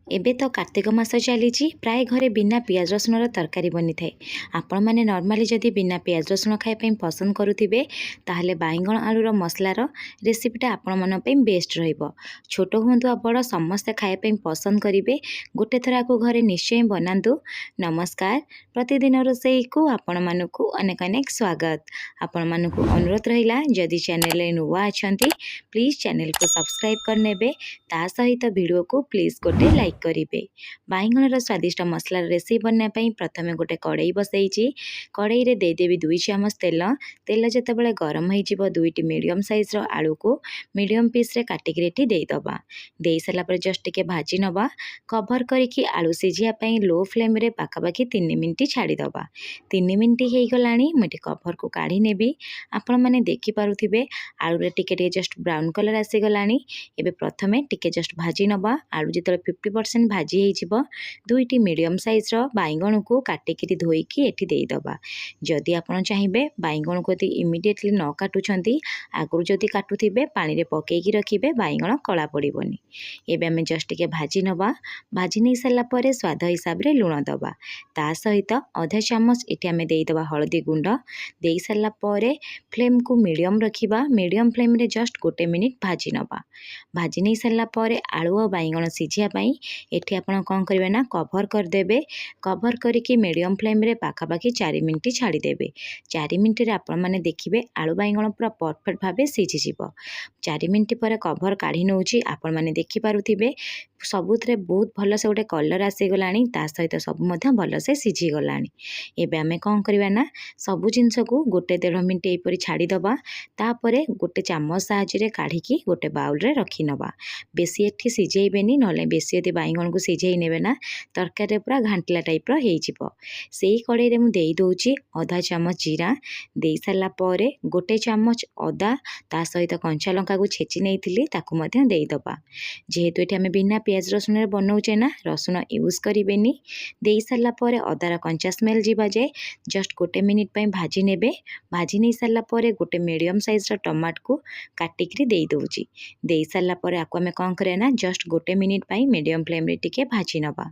एबे तो कार्तिक मास चली प्राय घरे बिना पियाज रसुण तरकारी बनी थाए। आपण मैंने नॉर्मली जदि बिना पियाज रसुण खाइपा पसंद करुथिबे ताहले बाइगण आलूर मसलार रेसिपीटा आपण मन पे बेस्ट रहिबो। छोट हुंतु बड़ समस्ते खाइपा पसंद करिवे। गोटे थर को घरे निश्चय बनातु। नमस्कार, प्रतिदिन रोषेई को आपण मानकु अनेक अनेक स्वागत। आपण मानकु अनुरोध रहिला जदि चैनल रे नुवा अछंती प्लीज चैनल को सब्सक्राइब करनेबे। ता सहित वीडियो को प्लीज गोटे लाइक करिवे। बाइगणर स्वादिष्ट मसला रेसिपी बनने पई प्रथमे गोटे कड़ाई बसैछि। कड़ाई रे दे देबी 2 चामच तेल। तेल जेतेबेले गरम होई जिवो 2टी मीडियम साइज रो आलू को मीडियम पीस रे काटी रेटी देई दबा। देई सला पर जस्ट टिके भाजी नबा। कवर करिकि आलू सिझिया पई लो फ्लेम रे पाखापाखि 3 मिनिट छाड़ी दबा। 3 मिनिट हेई गलानी मटे कवर को काढी नेबी। आपण माने देखि पारुथिबे आलू रे टिके जस्ट ब्राउन कलर आसी गलानी। एबे प्रथमे टिके जस्ट भाजी नबा। आलू जेतले 50% भाजी हेई जिवो 2टी मीडियम साइज रो बाइगण को काटिकि धोईकी एठी देई दबा। जदि आपण चाहिबे बाइगण को यदि इमिडिएटली न काटुछंती आगरु जदि काटुथिबे पानी रे पकेइकी रखिबे बाइगण कला पड़िबोनी। एबे हमें जस्ट टिके भाजी नबा। भाजी नै सला परे स्वाद हिसाब रे लूण दबा। ता सहित आधा चामच एठी हमें देई दबा हळदी गुंड। देई सला परे फ्लेम को मीडियम रखिबा। मीडियम फ्लेम रे जस्ट गोटे मिनिट भाजी नबा। भाजी नै सला परे आलू और बाइगण सिझिया पई एठी आपण कोन करिवे ना कवर कर देबे। कवर करिकि मीडियम फ्लेम रे पाखापाखि 4 मिनिट छाड़ी देबे। 4 मिनिट रे आपण माने देखिबे आलू बाइगण पूरा परफेक्ट भाबे सिझि जिवो। 4 मिनिट पर कवर काढी नउची आपण माने देखि पारुथिबे सबुथरे बहुत भल से गोटे कलर आसी गलानी। ता सहित सब मध्य भल से सिझि गलानी। एबे हमें कोन करिवा ना सबु जिंस को गोटे 1.5 मिनिट एपरि छाड़ी दबा। तापरे गोटे चामच साहाय्य रे काढिकी गोटे बाउल रे रखि नबा। बेसी एठी सिझेइबेनी नले बेसी यदि बाइगण को सिझेइ नेबे ना तरकारी पूरा घांटिला टाइप रो हेइ जिवो। सेही कड़ाई रे मु देई दोउची आधा चामच जीरा। देई साला परे गोटे चामच अदा ता सहित कंचा लंका को छेची नेइथिली ताकू मध्य देई दबा। जेहेतु एठी हमें बिना पियाज रसुण रे बनौचे ना रसुण यूज करिवेनी। देई साला परे अदार कंचा स्मेल जिबा जे जस्ट गोटे मिनिट पई भाजी नेबे। भाजी नै साला परे गोटे मीडियम साइज रो टमाटो को काटिकरी देई दोउची। देई साला परे आकु हमें कोन करे ना जस्ट गोटे मिनिट पई मीडियम फ्लेम रे टिके भाजी नबा।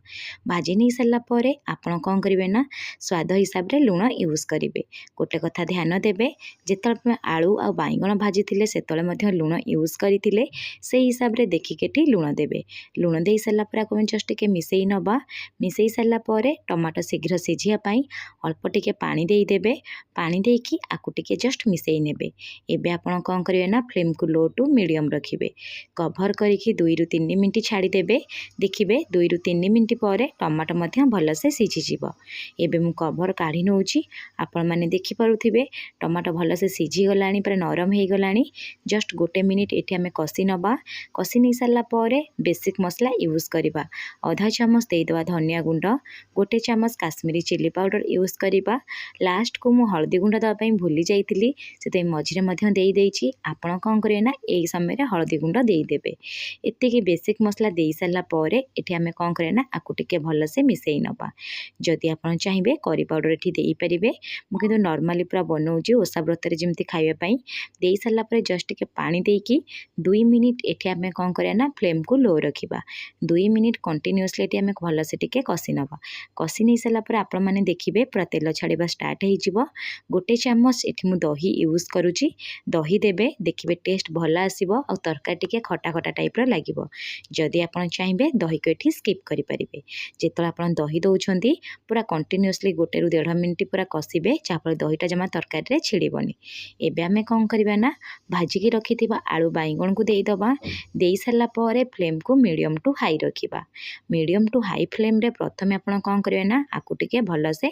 भाजी नै साला परे आपण कोन करिवे ना स्वाद हिसाब रे लूण यूज करिवे। गोटे कथा ध्यान देबे जेतले आलू आ बाइगण भाजी थिले सेतले मध्य लूण यूज करिथिले से हिसाब रे देखिकेटी लूण देबे। लूण देई साला परे आकु जस्ट टिके मिसेई नबा। मिसेई साला परे टमाटो शीघ्र सिझिया पई अल्प टिके पानी देई देबे। पानी देकी आकु टिके जस्ट मिसेई नेबे। एबे आपण कोन करिवे ना फ्लेम को लो टू मीडियम रखिबे। कवर करिकि 2 रु 3 मिनिट छाड़ी देबे। देखिबे 2 रु 3 मिनिट परे टमाटो मध्य भल से सिझि जिवो। एबे मु कवर काढी नउची आपण माने देखि पारुथिबे टमाटो भल से सिझि गलानी पर नरम हेई गलानी। जस्ट गोटे मिनिट एठी हमें कसी नबा। कसी नै साला परे बेसिक मसला यूज करिबा। आधा चामच देई दबा धनिया गुंड। गोटे चामच काश्मीरी चिली पाउडर यूज करिबा। लास्ट को मु हळदी गुंड दबा पई भूली जाइतिली सेते मझिरे मध्य देई देइची। आपण कोन करिवे ना एई समय रे हळदी गुंड देई देबे। एतिकी बेसिक मसला देई साला परे एठी हमें कोन करे ना आकु टिके भल से मिसेई नबा। जदि आपण चाहिबे करी पाउडर एठी देई परिबे। मु किंतु नॉर्मली पूरा बनौची ओसा व्रत रे जेमति खाइबा पई। देई साला परे जस्ट टिके पानी देकी 2 मिनिट एठी हमें कोन करे ना फ्लेम को लो रखिबा। 2 मिनिट कंटिन्यूअसली एठी हमें भल से टिके कसी नबा। कसी नै साला परे आपण माने देखिबे पूरा तेल छाड़ीबा स्टार्ट हेई जिवो। गोटे चामच एठी मु दही यूज करूची। दही देबे देखिबे टेस्ट भल आसीबो और तरकारी टिके खटा खटा टाइप रो लागिबो। जदि आपण चाहिबे दही को एठी स्किप करि परिबे। जेतले आपण दही दउछंती पूरा कंटिन्यूअसली 1 रु 1.5 मिनिट पूरा कसिबे जाफल दहीटा जमा तरकारी रे छिड़ीबोनी। एबे हमें कोन करिबा ना भाजी की रखिथिबा आलू बाइगण को देई दबा। देई साला परे फ्लेम को मीडियम टू हाई रखिबा। मीडियम टू हाई फ्लेम रे प्रथमे आपण कोन करिवे ना आकु टिके भल से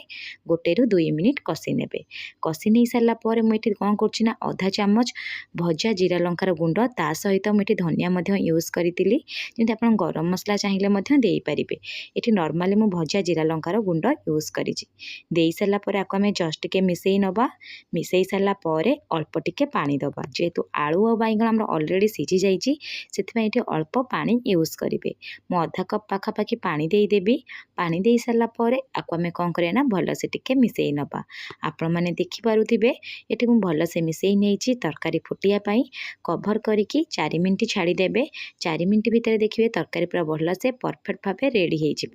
1 रु 2 मिनिट कसी नेबे। कसी नै साला परे मु एठी कोन करछि ना आधा चामच भजा जीरा लंकार गुंड ता सहित मु एठी धनिया मध्य यूज करितिली। जेंति आपण गरम मसला चाहिए मध्य देई परिबे। एठी नॉर्मली मु भजा जीरा लंकार गुंड यूज करिछि। देई साला परे आकु हमें जस्ट टिके मिसेई नबा। मिसेई साला परे अल्प टिके पानी दबा। जेहेतु आलू और बाइगण हमर ऑलरेडी सिझि जाइछि सेति पई एठी अल्प पानी यूज करिबा। କରିବେ। ମୁଁ ଅଧା କପ୍ ପାଖାପାଖି ପାଣି ଦେଇଦେବି। ପାଣି ଦେଇ ସାରିଲା ପରେ ଆକୁ ଆମେ କ'ଣ କରିବା ନା ଭଲସେ ଟିକେ ମିଶାଇ ନେବା। ଆପଣମାନେ ଦେଖିପାରୁଥିବେ ଏଠି ମୁଁ ଭଲସେ ମିଶାଇ ନେଇଛି। ତରକାରୀ ଫୁଟିବା ପାଇଁ କଭର୍ କରିକି 4 ମିନିଟ୍ ଛାଡ଼ିଦେବେ। 4 ମିନିଟ୍ ଭିତରେ ଦେଖିବେ ତରକାରୀ ପୁରା ଭଲସେ ପରଫେକ୍ଟ ଭାବେ ରେଡ଼ି ହେଇଯିବ।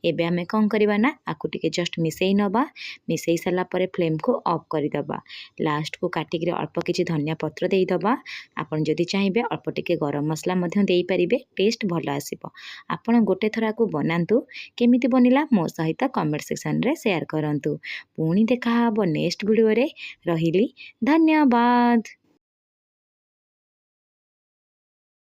ଏବେ ଆମେ କ'ଣ କରିବା ନା ଆକୁ ଟିକେ ଜଷ୍ଟ ମିଶାଇ ନେବା। ମିଶାଇ ସାରିଲା ପରେ ଫ୍ଲେମ୍କୁ ଅଫ୍ କରିଦେବା। ଲାଷ୍ଟକୁ କାଟିକିରି ଅଳ୍ପ କିଛି ଧନିଆ ପତ୍ର ଦେଇଦେବା। ଆପଣ ଯଦି ଚାହିଁବେ ଅଳ୍ପ ଟିକେ ଗରମ ମସଲା ମଧ୍ୟ ଦେଇପାରିବେ। ଟେଷ୍ଟ ଭଲ ଆସିବ। ଆପଣ ଗୋଟେ ଥର ଆକୁ ବନାନ୍ତୁ। କେମିତି ବନିଲା ମୋ ସହିତ କମେଣ୍ଟ ସେକ୍ସନରେ ସେୟାର କରନ୍ତୁ। ପୁଣି ଦେଖାହେବ ନେକ୍ସଟ ଭିଡ଼ିଓରେ। ରହିଲି, ଧନ୍ୟବାଦ।